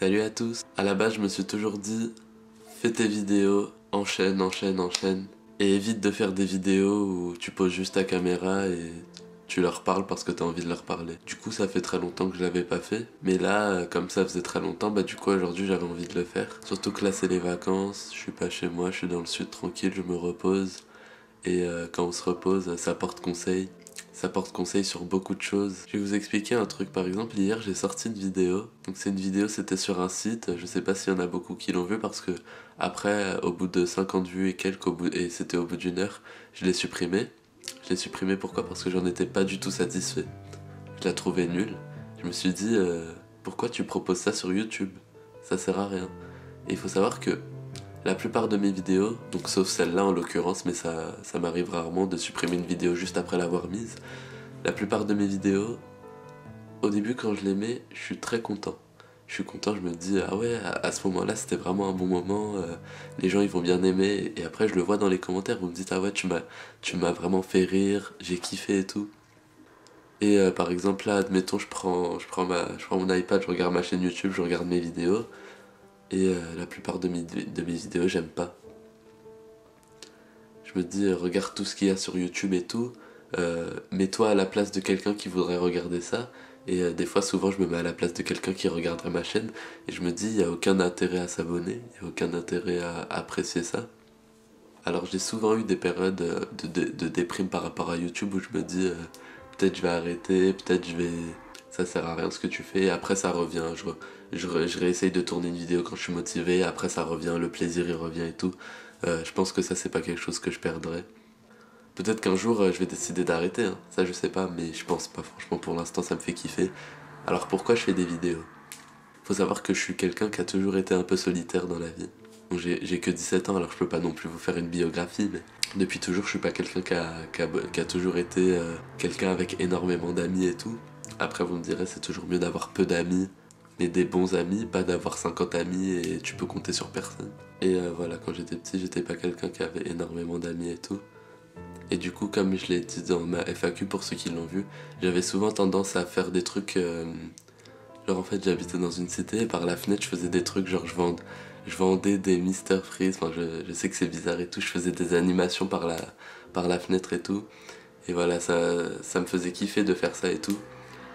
Salut à tous. À la base, je me suis toujours dit, fais tes vidéos, enchaîne, enchaîne, enchaîne. Et évite de faire des vidéos où tu poses juste ta caméra et tu leur parles parce que t'as envie de leur parler. Du coup, ça fait très longtemps que je l'avais pas fait. Mais là, comme ça faisait très longtemps, du coup, aujourd'hui, j'avais envie de le faire. Surtout que là, c'est les vacances, je suis pas chez moi, je suis dans le sud tranquille, je me repose. Et quand on se repose, ça porte conseil. Ça porte conseil sur beaucoup de choses. Je vais vous expliquer un truc. Par exemple, hier, j'ai sorti une vidéo. Donc c'est une vidéo, c'était sur un site. Je sais pas s'il y en a beaucoup qui l'ont vu parce que après, au bout de 50 vues et quelques, et c'était au bout d'une heure, je l'ai supprimé. Je l'ai supprimé pourquoi? Parce que j'en étais pas du tout satisfait. Je la trouvais nulle. Je me suis dit, pourquoi tu proposes ça sur YouTube? Ça sert à rien. Et il faut savoir que la plupart de mes vidéos, donc sauf celle-là en l'occurrence, mais ça m'arrive rarement de supprimer une vidéo juste après l'avoir mise. La plupart de mes vidéos, au début quand je les mets, je suis très content. Je suis content, je me dis ah ouais, à ce moment-là c'était vraiment un bon moment, les gens ils vont bien aimer. Et après je le vois dans les commentaires, vous me dites ah ouais tu m'as vraiment fait rire, j'ai kiffé et tout. Et par exemple là, admettons je prends mon iPad, je regarde ma chaîne YouTube, je regarde mes vidéos. Et la plupart de mes vidéos, j'aime pas. Je me dis, regarde tout ce qu'il y a sur YouTube et tout. Mets-toi à la place de quelqu'un qui voudrait regarder ça. Et des fois, souvent, je me mets à la place de quelqu'un qui regarderait ma chaîne. Et je me dis, il n'y a aucun intérêt à s'abonner. Il n'y a aucun intérêt à apprécier ça. Alors, j'ai souvent eu des périodes de déprime par rapport à YouTube où je me dis, peut-être je vais arrêter, peut-être je vais... Ça sert à rien ce que tu fais. Et après, ça revient. Je réessaye de tourner une vidéo quand je suis motivé. Après, ça revient. Le plaisir, il revient et tout. Je pense que ça, c'est pas quelque chose que je perdrai. Peut-être qu'un jour, je vais décider d'arrêter. Hein. Ça, je sais pas. Mais je pense pas. Franchement, pour l'instant, ça me fait kiffer. Alors, pourquoi je fais des vidéos? Faut savoir que je suis quelqu'un qui a toujours été un peu solitaire dans la vie. Bon, j'ai que 17 ans, alors je peux pas non plus vous faire une biographie, mais depuis toujours, je suis pas quelqu'un qui a toujours été quelqu'un avec énormément d'amis et tout. Après, vous me direz, c'est toujours mieux d'avoir peu d'amis, mais des bons amis, pas d'avoir 50 amis et tu peux compter sur personne. Et voilà, quand j'étais petit, j'étais pas quelqu'un qui avait énormément d'amis et tout. Et du coup, comme je l'ai dit dans ma FAQ pour ceux qui l'ont vu, j'avais souvent tendance à faire des trucs... genre en fait, j'habitais dans une cité et par la fenêtre, je faisais des trucs, genre je vendais des Mister Freeze, enfin je sais que c'est bizarre et tout, je faisais des animations par la fenêtre et tout. Et voilà, ça me faisait kiffer de faire ça et tout.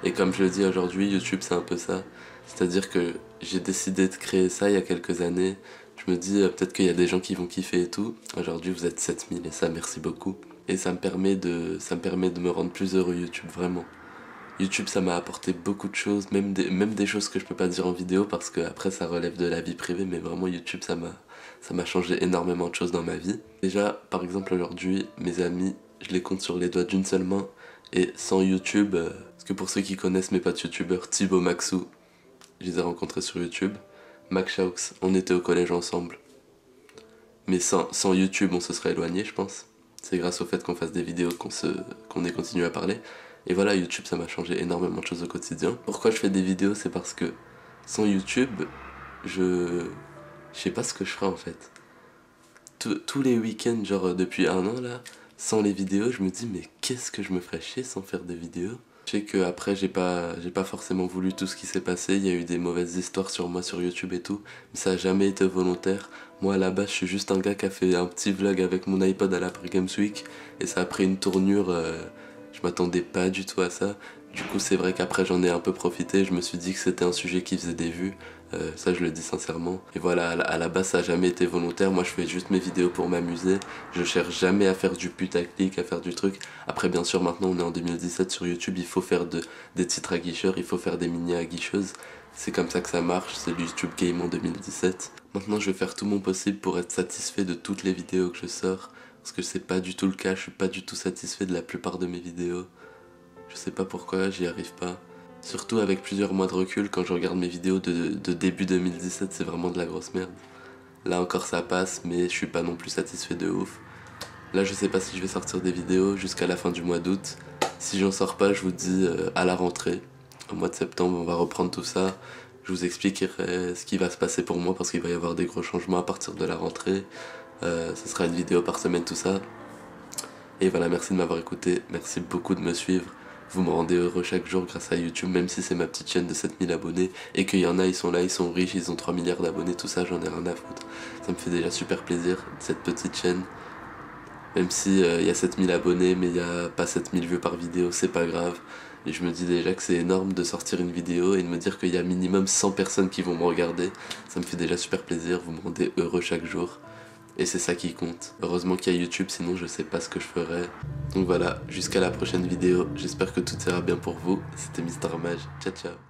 Et comme je le dis aujourd'hui, YouTube c'est un peu ça. C'est-à-dire que j'ai décidé de créer ça il y a quelques années. Je me dis peut-être qu'il y a des gens qui vont kiffer et tout. Aujourd'hui vous êtes 7000 et ça merci beaucoup. Et ça me permet de me rendre plus heureux YouTube, vraiment. YouTube ça m'a apporté beaucoup de choses, même des choses que je peux pas dire en vidéo parce que après ça relève de la vie privée, mais vraiment YouTube ça m'a changé énormément de choses dans ma vie. Déjà par exemple aujourd'hui mes amis je les compte sur les doigts d'une seule main et sans YouTube, parce que pour ceux qui connaissent mes potes youtubeurs, Thibaut Maxou, je les ai rencontrés sur YouTube, Mac Shaux, on était au collège ensemble, mais sans YouTube on se serait éloigné je pense. C'est grâce au fait qu'on fasse des vidéos qu'on ait continué à parler. Et voilà, YouTube ça m'a changé énormément de choses au quotidien. Pourquoi je fais des vidéos? C'est parce que sans YouTube, je sais pas ce que je ferais en fait. Tous les week-ends, genre depuis un an là, sans les vidéos, je me dis mais qu'est-ce que je me ferais chier sans faire des vidéos? Je sais que après j'ai pas forcément voulu tout ce qui s'est passé, il y a eu des mauvaises histoires sur moi sur YouTube et tout, mais ça a jamais été volontaire. Moi à la base je suis juste un gars qui a fait un petit vlog avec mon iPod à l'après Games Week et ça a pris une tournure, je m'attendais pas du tout à ça. Du coup c'est vrai qu'après j'en ai un peu profité, je me suis dit que c'était un sujet qui faisait des vues, ça je le dis sincèrement. Et voilà, à la base ça a jamais été volontaire, moi je fais juste mes vidéos pour m'amuser, je cherche jamais à faire du putaclic, à faire du truc. Après bien sûr maintenant on est en 2017 sur YouTube, il faut faire des titres aguicheurs, il faut faire des mini aguicheuses. C'est comme ça que ça marche, c'est le YouTube Game en 2017. Maintenant je vais faire tout mon possible pour être satisfait de toutes les vidéos que je sors. Parce que c'est pas du tout le cas, je suis pas du tout satisfait de la plupart de mes vidéos. Je sais pas pourquoi, j'y arrive pas. Surtout avec plusieurs mois de recul, quand je regarde mes vidéos de début 2017, c'est vraiment de la grosse merde. Là encore ça passe, mais je suis pas non plus satisfait de ouf. Là je sais pas si je vais sortir des vidéos jusqu'à la fin du mois d'août. Si j'en sors pas, je vous dis à la rentrée. Au mois de septembre, on va reprendre tout ça. Je vous expliquerai ce qui va se passer pour moi parce qu'il va y avoir des gros changements à partir de la rentrée. Ce sera une vidéo par semaine, tout ça. Et voilà, merci de m'avoir écouté, merci beaucoup de me suivre. vous me rendez heureux chaque jour grâce à YouTube, même si c'est ma petite chaîne de 7000 abonnés, et qu'il y en a, ils sont là, ils sont riches, ils ont 3 milliards d'abonnés, tout ça, j'en ai rien à foutre. Ça me fait déjà super plaisir, cette petite chaîne. Même si y a 7000 abonnés, mais il n'y a pas 7000 vues par vidéo, c'est pas grave. Et je me dis déjà que c'est énorme de sortir une vidéo et de me dire qu'il y a minimum 100 personnes qui vont me regarder. Ça me fait déjà super plaisir, vous me rendez heureux chaque jour. Et c'est ça qui compte. Heureusement qu'il y a YouTube, sinon je sais pas ce que je ferais. Donc voilà, jusqu'à la prochaine vidéo. J'espère que tout ira bien pour vous. C'était Mister Mage. Ciao ciao.